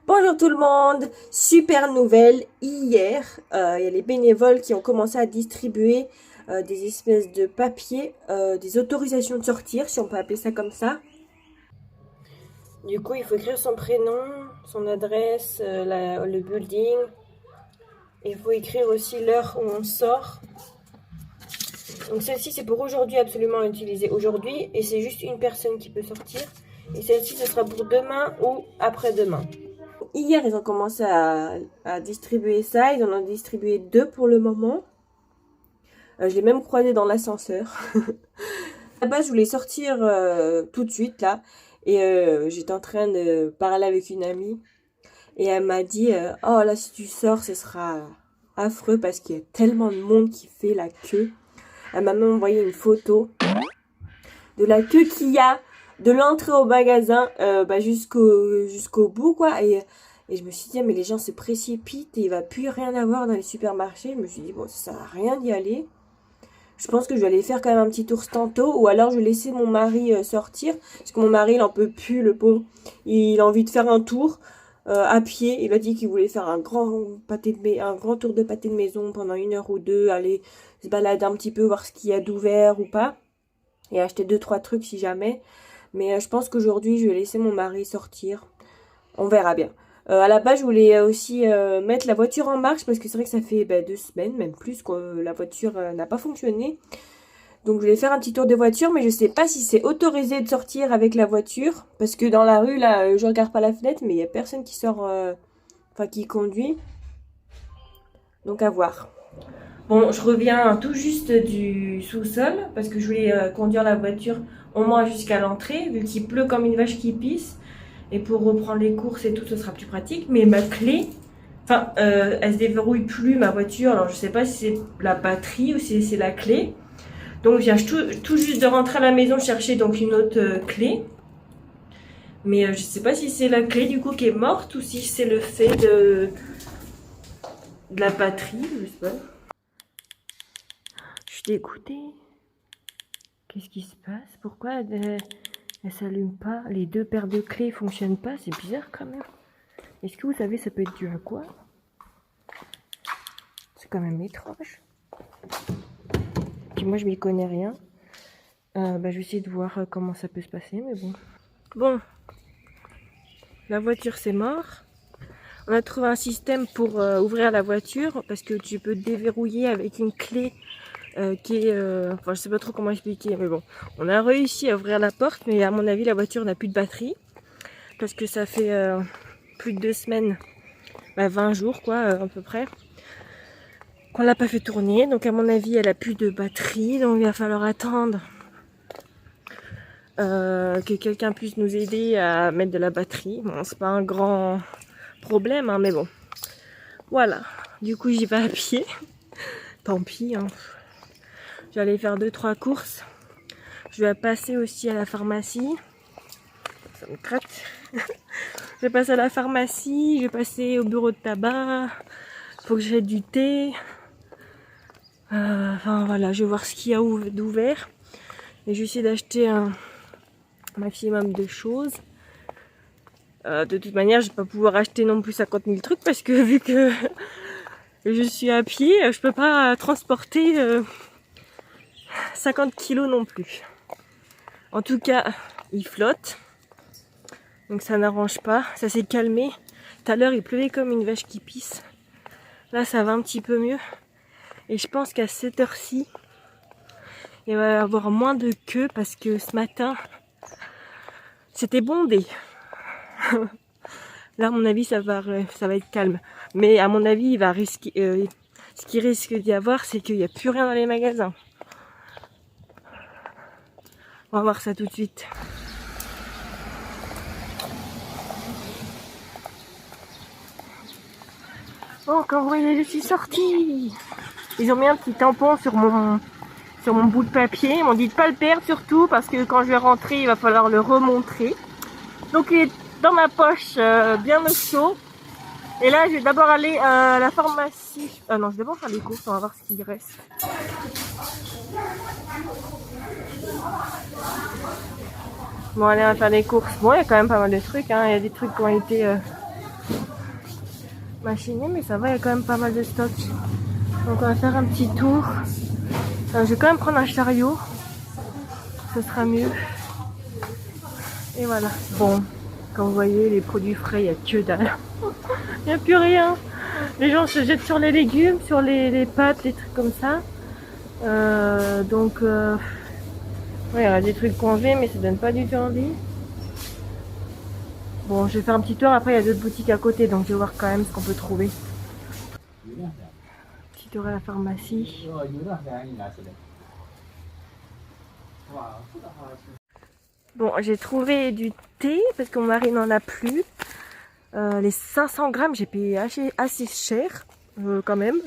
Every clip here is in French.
Bonjour tout le monde, super nouvelle, hier il y a les bénévoles qui ont commencé à distribuer des espèces de papiers, des autorisations de sortir si on peut appeler ça comme ça. Du coup il faut écrire son prénom, son adresse, le building, et il faut écrire aussi l'heure où on sort. Donc celle-ci c'est pour aujourd'hui, absolument utiliser aujourd'hui, et c'est juste une personne qui peut sortir, et celle-ci ce sera pour demain ou après-demain. Hier, ils ont commencé à distribuer ça. Ils en ont distribué 2 pour le moment. Je l'ai même croisé dans l'ascenseur. À la base, je voulais sortir tout de suite, là. Et j'étais en train de parler avec une amie. Et elle m'a dit, oh là, si tu sors, ce sera affreux parce qu'il y a tellement de monde qui fait la queue. Elle m'a même envoyé une photo de la queue qu'il y a de l'entrée au magasin jusqu'au bout, quoi. Et je me suis dit, mais les gens se précipitent et il va plus rien avoir dans les supermarchés. Je me suis dit, bon, ça sert à rien d'y aller. Je pense que je vais aller faire quand même un petit tour tantôt, ou alors je vais laisser mon mari sortir, parce que mon mari, il en peut plus, le pauvre. Il a envie de faire un tour à pied. Il a dit qu'il voulait faire un grand tour de pâté de maison pendant 1 heure ou 2, aller se balader un petit peu, voir ce qu'il y a d'ouvert ou pas, et acheter 2-3 trucs si jamais. Mais je pense qu'aujourd'hui, je vais laisser mon mari sortir. On verra bien. À la base, je voulais aussi mettre la voiture en marche parce que c'est vrai que ça fait 2 semaines, même plus, que la voiture n'a pas fonctionné. Donc je voulais faire un petit tour de voiture, mais je sais pas si c'est autorisé de sortir avec la voiture parce que dans la rue, là, je regarde pas la fenêtre, mais il y a personne qui sort, qui conduit. Donc à voir. Bon, je reviens tout juste du sous-sol parce que je voulais conduire la voiture au moins jusqu'à l'entrée, vu qu'il pleut comme une vache qui pisse. Et pour reprendre les courses et tout, ce sera plus pratique. Mais ma clé, elle se déverrouille plus, ma voiture. Alors, je sais pas si c'est la batterie ou si c'est la clé. Donc, je viens tout juste de rentrer à la maison chercher donc une autre clé. Mais je sais pas si c'est la clé du coup qui est morte ou si c'est le fait de la batterie. Je sais pas. Je suis dégoûtée. Qu'est-ce qui se passe? Pourquoi elle s'allume pas? Les 2 paires de clés fonctionnent pas. C'est bizarre quand même. Est-ce que vous savez ça peut être dû à quoi? C'est quand même étrange. Puis moi je m'y connais rien. Je vais essayer de voir comment ça peut se passer, mais bon. Bon, la voiture c'est mort. On a trouvé un système pour ouvrir la voiture parce que tu peux te déverrouiller avec une clé qui est... je sais pas trop comment expliquer, mais bon. On a réussi à ouvrir la porte, mais à mon avis la voiture n'a plus de batterie parce que ça fait plus de 2 semaines, 20 jours quoi, à peu près, qu'on l'a pas fait tourner. Donc à mon avis elle a plus de batterie, donc il va falloir attendre que quelqu'un puisse nous aider à mettre de la batterie. Bon, c'est pas un grand problème, hein, mais bon. Voilà. Du coup, j'y vais à pied. Tant pis, hein. J'allais faire 2-3 courses. Je vais passer aussi à la pharmacie. Ça me gratte. Je vais passer à la pharmacie. Je vais passer au bureau de tabac. Faut que j'aie du thé. Voilà, je vais voir ce qu'il y a d'ouvert. Et je vais essayer d'acheter un maximum de choses. De toute manière, je vais pas pouvoir acheter non plus 50 000 trucs parce que vu que je suis à pied, je peux pas transporter 50 kilos non plus. En tout cas, il flotte. Donc ça n'arrange pas. Ça s'est calmé. Tout à l'heure, il pleuvait comme une vache qui pisse. Là, ça va un petit peu mieux. Et je pense qu'à cette heure-ci, il va y avoir moins de queue parce que ce matin, c'était bondé. Là, à mon avis, ça va être calme. Mais à mon avis, il va risquer, ce qui risque d'y avoir, c'est qu'il n'y a plus rien dans les magasins. On va voir ça tout de suite. Bon, quand vous voyez, je suis sortie. Ils ont mis un petit tampon sur mon bout de papier. Ils m'ont dit de pas le perdre surtout parce que quand je vais rentrer, il va falloir le remontrer. Donc il est dans ma poche bien au chaud. Et là, je vais d'abord aller à la pharmacie. Non, je vais d'abord faire les courses, on va voir ce qu'il reste. Bon, allez, on va faire les courses. Bon, il y a quand même pas mal de trucs, hein. Il y a des trucs qui ont été machiné, mais ça va, il y a quand même pas mal de stock. Donc on va faire un petit tour. Je vais quand même prendre un chariot, ce sera mieux. Et voilà. Bon, comme vous voyez, les produits frais, il n'y a que dalle. Il n'y a plus rien. Les gens se jettent sur les légumes, sur les pâtes, les trucs comme ça. Ouais, il y a des trucs congelés, mais ça donne pas du tout envie. Bon, je vais faire un petit tour. Après, il y a d'autres boutiques à côté, donc je vais voir quand même ce qu'on peut trouver. Petit tour à la pharmacie. Bon, j'ai trouvé du thé parce que mon mari n'en a plus. Les 500 grammes, j'ai payé assez cher quand même.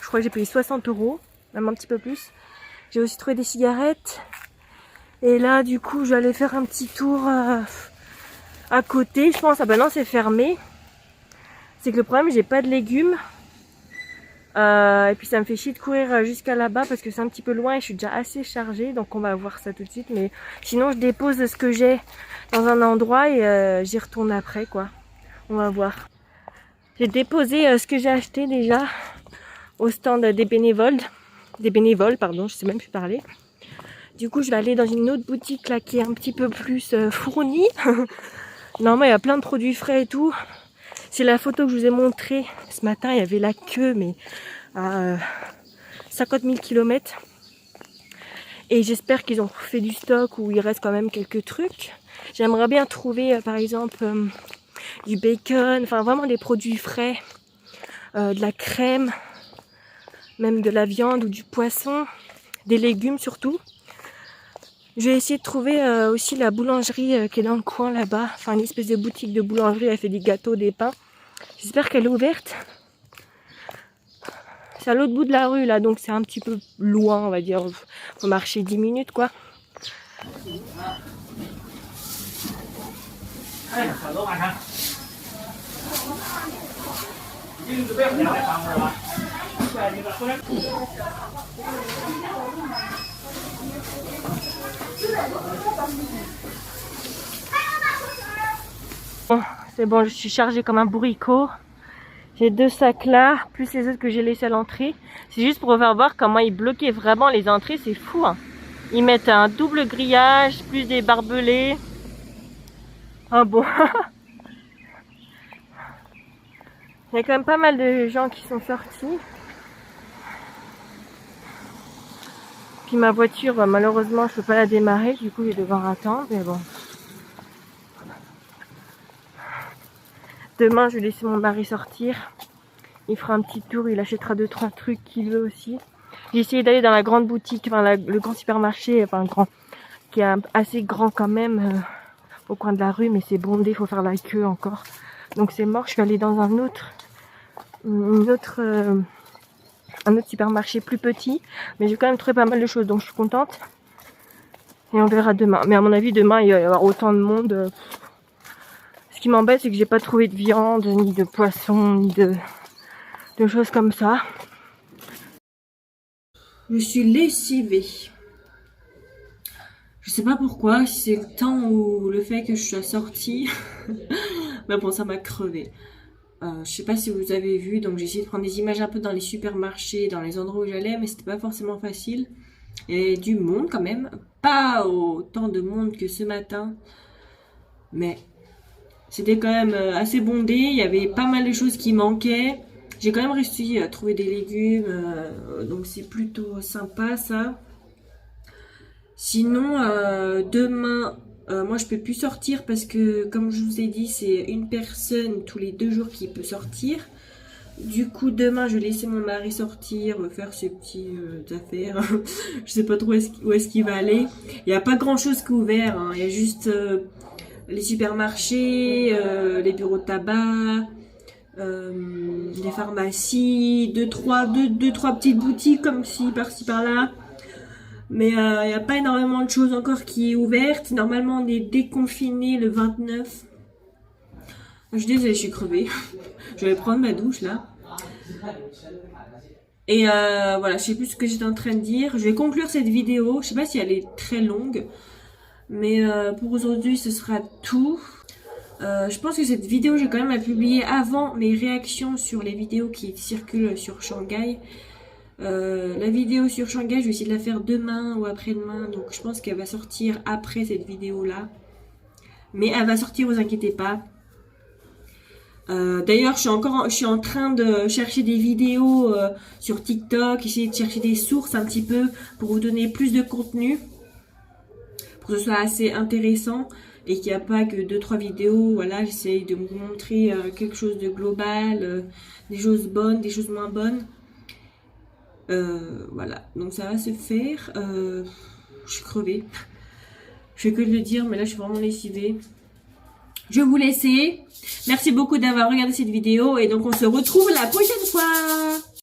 Je crois que j'ai payé 60 €, même un petit peu plus. J'ai aussi trouvé des cigarettes. Et là, du coup, je vais aller faire un petit tour à côté. Je pense, ah ben non, c'est fermé. C'est que le problème, j'ai pas de légumes. Et puis ça me fait chier de courir jusqu'à là-bas parce que c'est un petit peu loin et je suis déjà assez chargée. Donc on va voir ça tout de suite. Mais sinon, je dépose ce que j'ai dans un endroit et j'y retourne après, quoi. On va voir. J'ai déposé ce que j'ai acheté déjà au stand des bénévoles. Des bénévoles, pardon, je sais même plus parler. Du coup, je vais aller dans une autre boutique là qui est un petit peu plus fournie. Normalement, il y a plein de produits frais et tout. C'est la photo que je vous ai montrée. Ce matin, il y avait la queue, mais à 50 000 km. Et j'espère qu'ils ont fait du stock où il reste quand même quelques trucs. J'aimerais bien trouver, par exemple, du bacon, enfin vraiment des produits frais, de la crème, même de la viande ou du poisson, des légumes surtout. Je vais essayer de trouver aussi la boulangerie qui est dans le coin là-bas, enfin une espèce de boutique de boulangerie, elle fait des gâteaux, des pains. J'espère qu'elle est ouverte. C'est à l'autre bout de la rue là, donc c'est un petit peu loin, on va dire. Faut marcher 10 minutes quoi. Bon, c'est bon, je suis chargée comme un bourricot. J'ai 2 sacs là, plus les autres que j'ai laissés à l'entrée. C'est juste pour vous faire voir comment ils bloquaient vraiment les entrées, c'est fou. Hein. Ils mettent un double grillage, plus des barbelés. Ah bon. Il y a quand même pas mal de gens qui sont sortis. Puis ma voiture, malheureusement, je peux pas la démarrer, du coup je vais devoir attendre, mais bon. Demain, je vais laisser mon mari sortir. Il fera un petit tour, il achètera 2-3 trucs qu'il veut aussi. J'ai essayé d'aller dans la grande boutique, enfin le grand supermarché, enfin grand, qui est assez grand quand même, au coin de la rue, mais c'est bondé, il faut faire la queue encore. Donc c'est mort, je suis allée dans un autre supermarché plus petit, mais j'ai quand même trouvé pas mal de choses, donc je suis contente. Et on verra demain. Mais à mon avis, demain, il va y avoir autant de monde. Ce qui m'embête, c'est que j'ai pas trouvé de viande, ni de poisson, ni de choses comme ça. Je suis lessivée. Je sais pas pourquoi, si c'est le temps ou le fait que je sois sortie. Mais bon, ça m'a crevé. Je sais pas si vous avez vu, donc j'ai essayé de prendre des images un peu dans les supermarchés, dans les endroits où j'allais, mais c'était pas forcément facile. Il y avait du monde quand même, pas autant de monde que ce matin, mais c'était quand même assez bondé, il y avait pas mal de choses qui manquaient. J'ai quand même réussi à trouver des légumes, donc c'est plutôt sympa ça. Sinon, demain, moi je peux plus sortir parce que, comme je vous ai dit, c'est une personne tous les 2 jours qui peut sortir. Du coup, demain, je vais laisser mon mari sortir, faire ses petites affaires. Je sais pas trop où est-ce qu'il va aller. Il n'y a pas grand-chose qui est ouvert. Hein. Il y a juste les supermarchés, les bureaux de tabac, les pharmacies, deux, trois petites boutiques comme ci, par-ci, par-là. Mais il n'y a pas énormément de choses encore qui est ouverte. Normalement, on est déconfiné le 29. Je suis désolée, je suis crevée. Je vais prendre ma douche là. Et voilà, je sais plus ce que j'étais en train de dire. Je vais conclure cette vidéo. Je sais pas si elle est très longue. Mais pour aujourd'hui, ce sera tout. Je pense que cette vidéo, j'ai quand même à publier avant mes réactions sur les vidéos qui circulent sur Shanghai. La vidéo sur Shanghai, je vais essayer de la faire demain ou après-demain. Donc je pense qu'elle va sortir après cette vidéo-là. Mais elle va sortir, vous inquiétez pas. D'ailleurs, je suis en train de chercher des vidéos sur TikTok, essayer de chercher des sources un petit peu pour vous donner plus de contenu, pour que ce soit assez intéressant et qu'il n'y a pas que 2-3 vidéos. Voilà, j'essaye de vous montrer quelque chose de global, des choses bonnes, des choses moins bonnes. Voilà, donc ça va se faire. Je suis crevée. Je fais que de le dire, mais là je suis vraiment lessivée. Je vais vous laisser. Merci beaucoup d'avoir regardé cette vidéo et donc on se retrouve la prochaine fois.